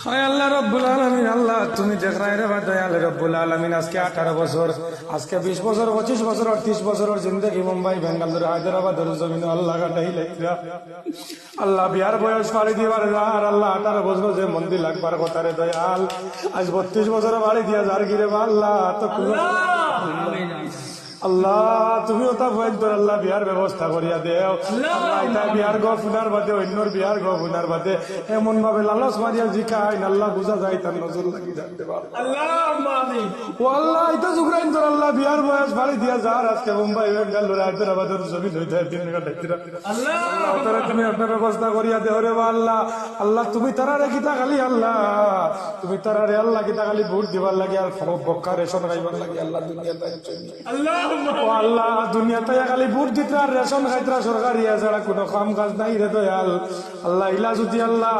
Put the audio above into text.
হায় আল্লাহ রব্বুল আলামিন, আল্লাহ তুমি দেখরাই রে দয়াল রব্বুল আলামিন। আজকে 18 বছর, আজকে 20 বছর, 25 বছর, 30 বছরের জিন্দগি মুম্বাই, বেঙ্গালুরু, হায়দ্রাবাদের জমিন আল্লাহ কাটাই লাইরা। আল্লাহ বিয়ার বয়স পাড়ি দিবার যার, আল্লাহ 18 বছর যে মন্দির লাগবার কথা রে দয়াল, আজ 32 বছর বাড়ি দিয়া যার গিরে আল্লাহ তো আল্লাহ তুমিও তা ভয়ন্তর আল্লাহ বিয়ার ব্যবস্থা করিয়া দেও। আল্লাহ এটা বিয়ার গো ফুনার বাদে অন্যর বিয়ার গো ফুনার বাদে এমন ভাবে লালস মারিয়া জিকাই আল্লাহ বুঝা যায় তার নজর লাগি জানতে পারো ও আল্লাহ। এটা জুগরাইন তোর আল্লাহ বিয়ার বয়স বাড়ি দিয়া যার, আজকে মুম্বাই, বেঙ্গালুরু, হায়দ্রাবাদের জমি হইতে দিন কাটাইছিরা। আল্লাহ তারা তুমি একটা ব্যবস্থা করিয়া দেও রে আল্লাহ। আল্লাহ তুমি তারারে কিতা খালি আল্লাহ, তুমি তারারে আল্লাহ কিতা খালি ভোট দিবার লাগে আর বক্কা রেশন খাইবার লাগে আল্লাহ দুনিয়ার আল্লাহ। ও আল্লাহ দুনিয়াতে খালি ভোট দিতে আর রেশন খাইতরা সরকারি ছাড়া কোনো কাম কাজ নাই রে দয়াল। আল্লাহ ইলা যদি আল্লাহ